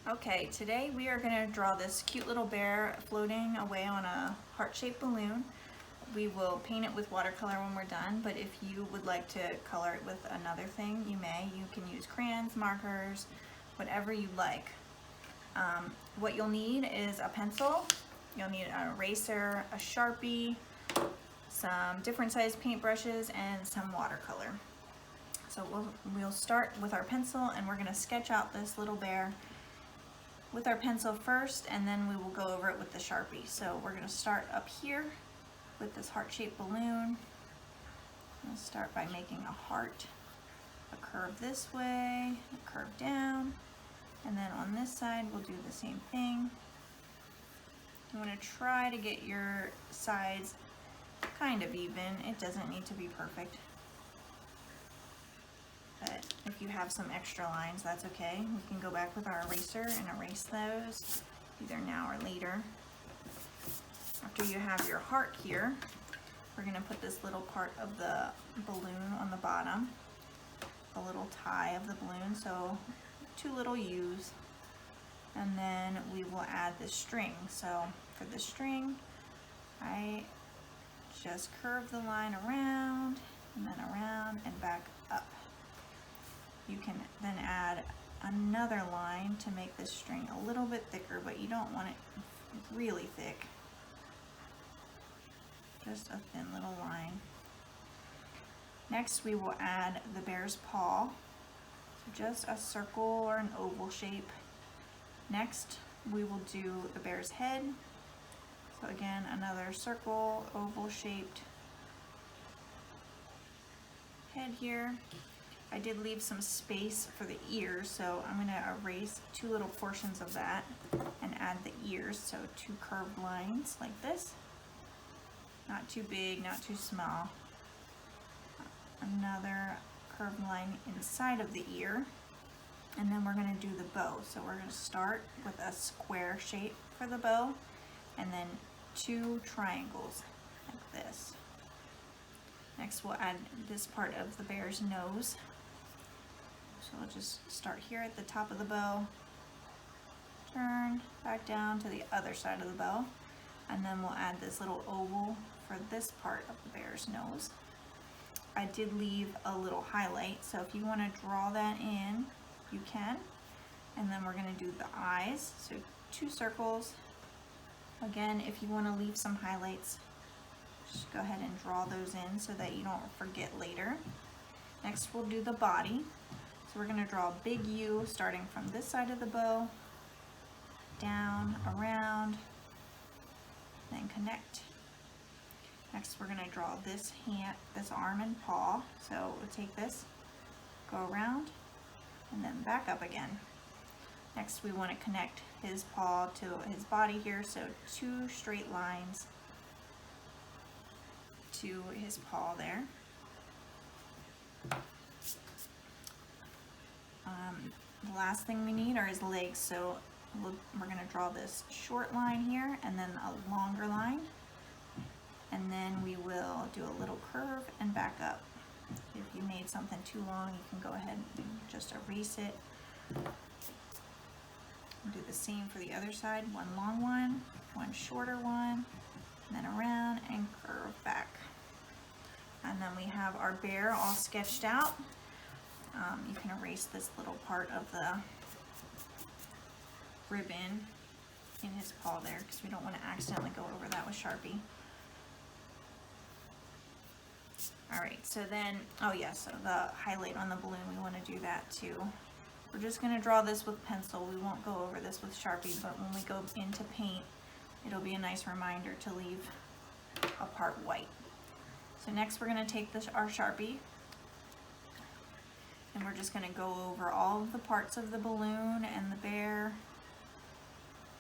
Okay, today we are going to draw this cute little bear floating away on a heart-shaped balloon. We will paint it with watercolor when we're done, but if you would like to color it with another thing, you may. You can use crayons, markers, whatever you like. What you'll need is a pencil, you'll need an eraser, a Sharpie, some different sized paintbrushes, and some watercolor. So we'll start with our pencil, and we're going to sketch out this little bear with our pencil first, and then we will go over it with the Sharpie. So we're going to start up here with this heart-shaped balloon. We'll start by making a heart, a curve this way, a curve down, and then on this side we'll do the same thing. You want to try to get your sides kind of even. It doesn't need to be perfect, but if you have some extra lines, that's okay. We can go back with our eraser and erase those either now or later. After you have your heart here, we're going to put this little part of the balloon on the bottom, a little tie of the balloon, so 2 little U's, and then we will add the string. So for the string, I just curve the line around and then around and back up. You can then add another line to make this string a little bit thicker, but you don't want it really thick. Just a thin little line. Next we will add the bear's paw. So just a circle or an oval shape. Next we will do the bear's head. So again, another circle, oval shaped head here. I did leave some space for the ears, so I'm going to erase 2 little portions of that and add the ears, so 2 curved lines like this. Not too big, not too small. Another curved line inside of the ear, and then we're going to do the bow. So we're going to start with a square shape for the bow, and then 2 triangles like this. Next we'll add this part of the bear's nose. So we'll just start here at the top of the bow, turn back down to the other side of the bow, and then we'll add this little oval for this part of the bear's nose. I did leave a little highlight, so if you want to draw that in, you can. And then we're going to do the eyes, so 2 circles. Again, if you want to leave some highlights, just go ahead and draw those in so that you don't forget later. Next we'll do the body. So we're going to draw a big U starting from this side of the bow, down, around, then connect. Next we're going to draw this hand, this arm and paw. So we'll take this, go around, and then back up again. Next we want to connect his paw to his body here, so 2 straight lines to his paw there. The last thing we need are his legs, so we're going to draw this short line here and then a longer line, and then we will do a little curve and back up. If you made something too long, you can go ahead and just erase it. Do the same for the other side, 1 long one, 1 shorter one, and then around and curve back. And then we have our bear all sketched out. You can erase this little part of the ribbon in his paw there, because we don't want to accidentally go over that with Sharpie. Alright, so then, oh yeah, so the highlight on the balloon, we want to do that too. We're just going to draw this with pencil. We won't go over this with Sharpie, but when we go into paint, it'll be a nice reminder to leave a part white. So next we're going to take our Sharpie, and we're just going to go over all of the parts of the balloon and the bear.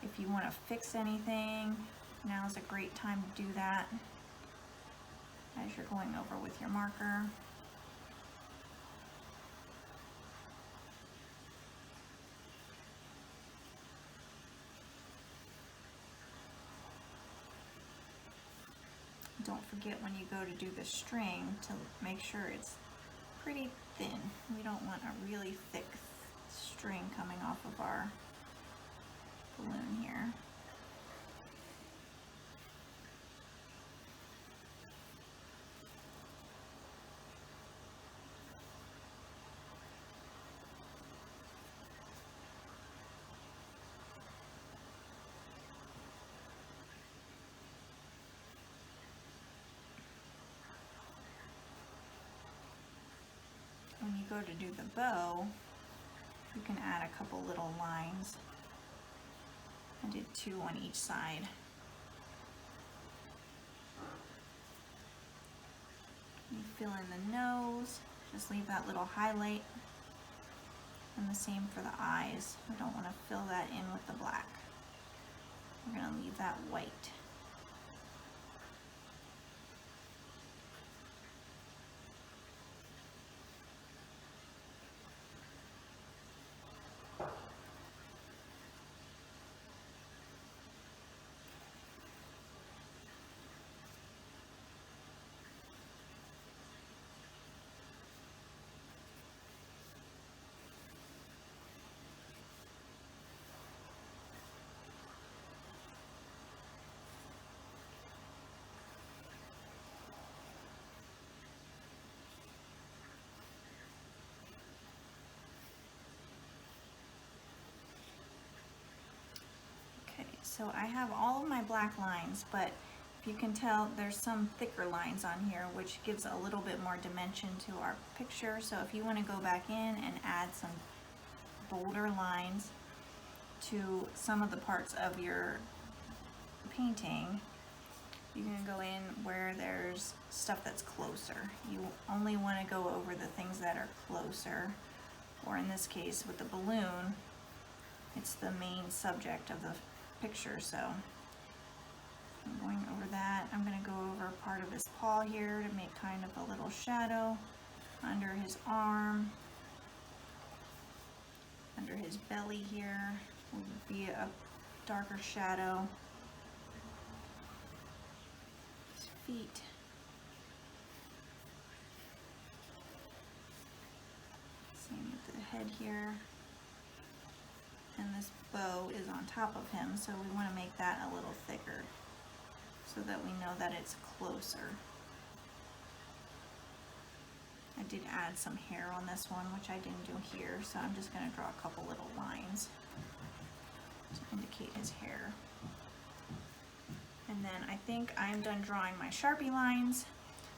If you want to fix anything, now is a great time to do that as you're going over with your marker. Don't forget when you go to do the string to make sure it's pretty thin. We don't want a really thick string coming off of our balloon here. When you go to do the bow, you can add a couple little lines. I did 2 on each side. You fill in the nose, just leave that little highlight. And the same for the eyes. We don't want to fill that in with the black. We're going to leave that white. So I have all of my black lines, but if you can tell, there's some thicker lines on here, which gives a little bit more dimension to our picture. So if you want to go back in and add some bolder lines to some of the parts of your painting, you can go in where there's stuff that's closer. You only want to go over the things that are closer, or in this case with the balloon, it's the main subject of the picture. So I'm going over that. I'm going to go over part of his paw here to make kind of a little shadow under his arm. Under his belly here will be a darker shadow. His feet. Same with the head here. And this bow is on top of him, so we want to make that a little thicker so that we know that it's closer. I did add some hair on this one, which I didn't do here, so I'm just going to draw a couple little lines to indicate his hair. And then I think I'm done drawing my Sharpie lines,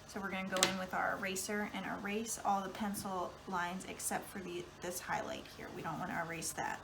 so we're going to go in with our eraser and erase all the pencil lines except for this highlight here. We don't want to erase that.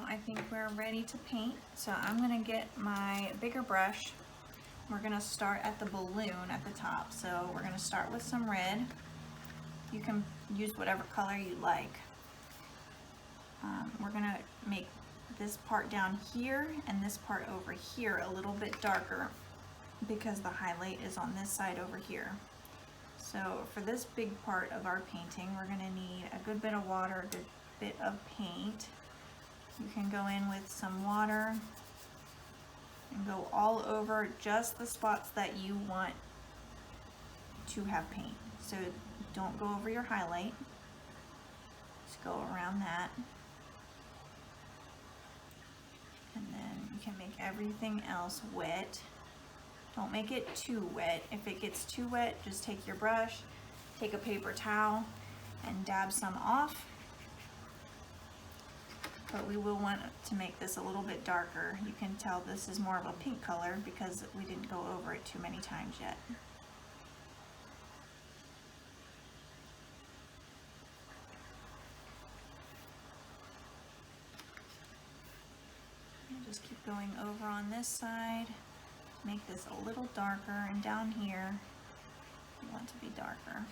I think we're ready to paint, so I'm going to get my bigger brush. We're going to start at the balloon at the top, so we're going to start with some red. You can use whatever color you like. We're going to make this part down here and this part over here a little bit darker because the highlight is on this side over here. So for this big part of our painting, we're going to need a good bit of water, a good bit of paint. You can go in with some water and go all over just the spots that you want to have paint. So don't go over your highlight. Just go around that. And then you can make everything else wet. Don't make it too wet. If it gets too wet, just take your brush, take a paper towel, and dab some off. But we will want to make this a little bit darker. You can tell this is more of a pink color because we didn't go over it too many times yet. And just keep going over on this side. Make this a little darker, and down here you want to be darker.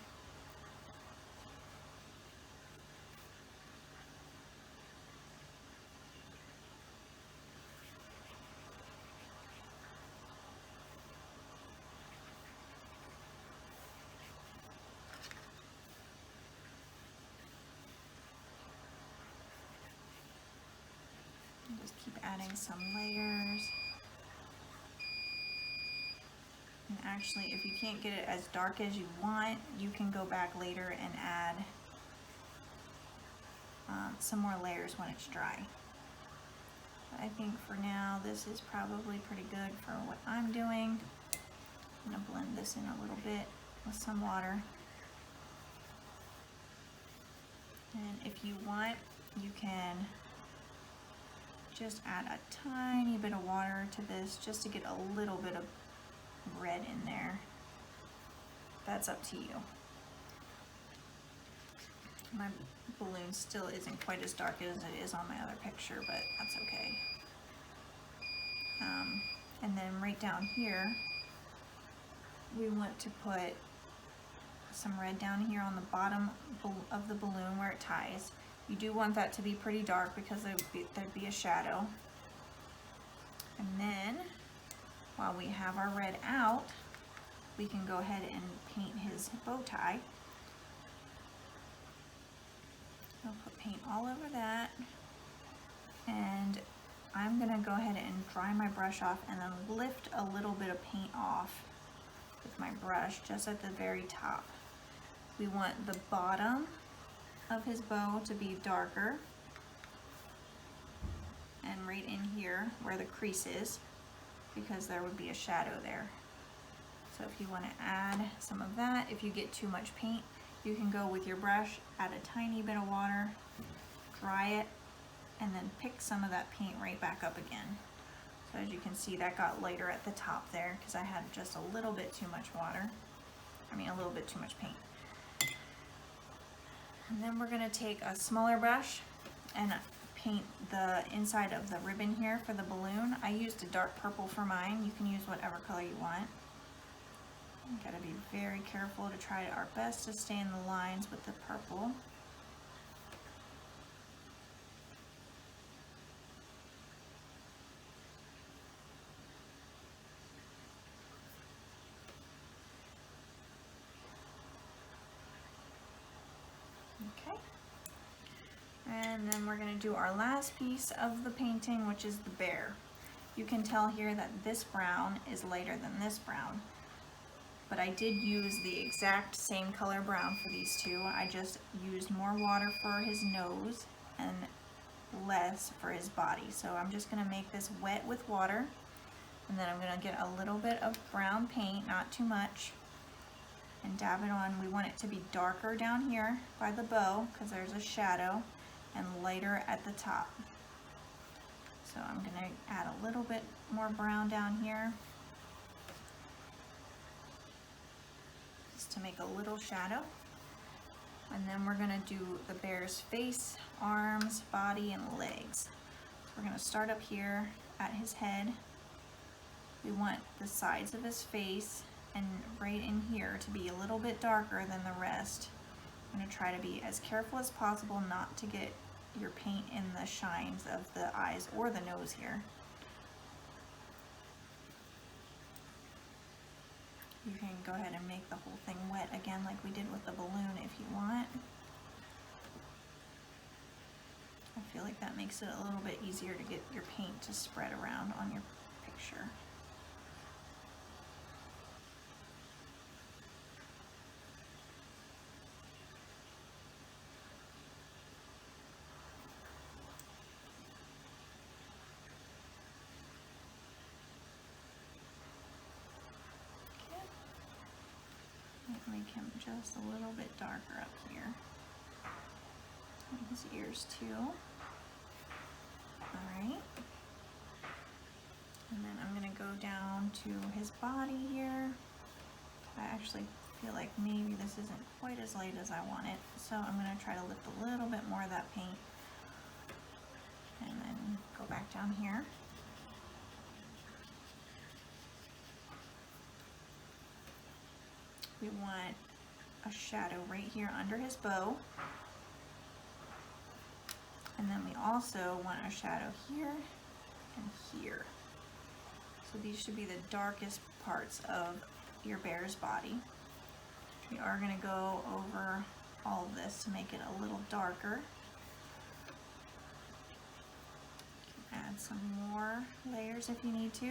And just keep adding some layers. And actually, if you can't get it as dark as you want, you can go back later and add some more layers when it's dry. But I think for now, this is probably pretty good for what I'm doing. I'm gonna blend this in a little bit with some water. And if you want, you can just add a tiny bit of water to this just to get a little bit of red in there. That's up to you. My balloon still isn't quite as dark as it is on my other picture, but that's okay. And then right down here, we want to put some red down here on the bottom of the balloon where it ties. You do want that to be pretty dark because there'd be a shadow. And then, while we have our red out, we can go ahead and paint his bow tie. I'll put paint all over that, and I'm gonna go ahead and dry my brush off and then lift a little bit of paint off with my brush just at the very top. We want the bottom of his bow to be darker, and right in here where the crease is, because there would be a shadow there. So if you want to add some of that, if you get too much paint, you can go with your brush, add a tiny bit of water, dry it, and then pick some of that paint right back up again. So as you can see, that got lighter at the top there because I had just a little bit too much water. A little bit too much paint. And then we're going to take a smaller brush and paint the inside of the ribbon here for the balloon. I used a dark purple for mine. You can use whatever color you want. You gotta be very careful to try our best to stay in the lines with the purple. Okay. And then we're going to do our last piece of the painting, which is the bear. You can tell here that this brown is lighter than this brown, but I did use the exact same color brown for these two. I just used more water for his nose and less for his body. So I'm just going to make this wet with water, and then I'm going to get a little bit of brown paint, not too much, and dab it on. We want it to be darker down here by the bow because there's a shadow, and lighter at the top. So I'm going to add a little bit more brown down here just to make a little shadow. And then we're going to do the bear's face, arms, body, and legs. So we're going to start up here at his head. We want the sides of his face and right in here to be a little bit darker than the rest. I'm going to try to be as careful as possible not to get your paint in the shines of the eyes or the nose here. You can go ahead and make the whole thing wet again like we did with the balloon if you want. I feel like that makes it a little bit easier to get your paint to spread around on your picture. Make him just a little bit darker up here. And his ears too. Alright. And then I'm going to go down to his body here. I actually feel like maybe this isn't quite as light as I want it, so I'm going to try to lift a little bit more of that paint. And then go back down here. We want a shadow right here under his bow. And then we also want a shadow here and here. So these should be the darkest parts of your bear's body. We are going to go over all of this to make it a little darker. Add some more layers if you need to.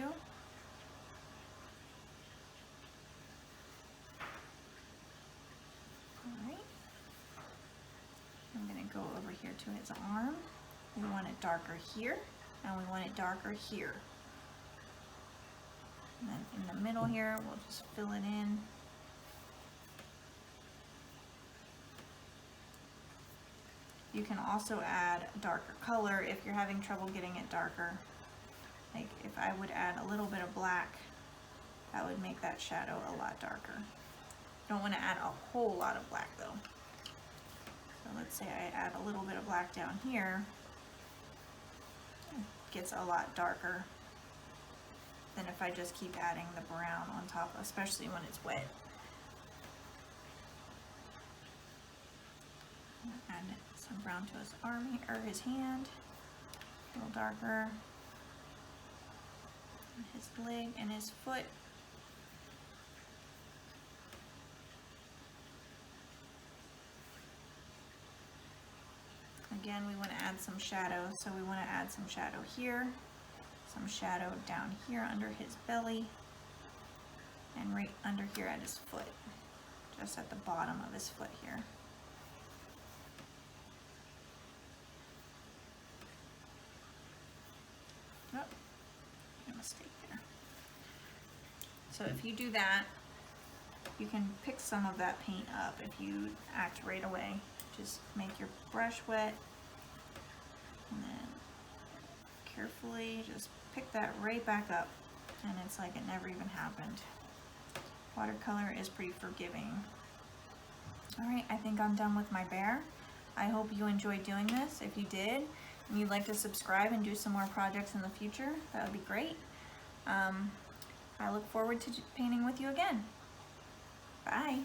Alright. I'm going to go over here to his arm. We want it darker here, and we want it darker here. And then in the middle here, we'll just fill it in. You can also add a darker color if you're having trouble getting it darker. Like if I would add a little bit of black, that would make that shadow a lot darker. Don't want to add a whole lot of black though. So let's say I add a little bit of black down here. It gets a lot darker than if I just keep adding the brown on top, especially when it's wet. Add some brown to his arm or his hand, a little darker. And his leg and his foot. Again, we want to add some shadow, so we want to add some shadow here, some shadow down here under his belly, and right under here at his foot, just at the bottom of his foot here. Oh, made a mistake there. So if you do that, you can pick some of that paint up if you act right away. Just make your brush wet, and then carefully just pick that right back up, and it's like it never even happened. Watercolor is pretty forgiving. Alright, I think I'm done with my bear. I hope you enjoyed doing this. If you did, and you'd like to subscribe and do some more projects in the future, that would be great. I look forward to painting with you again. Bye.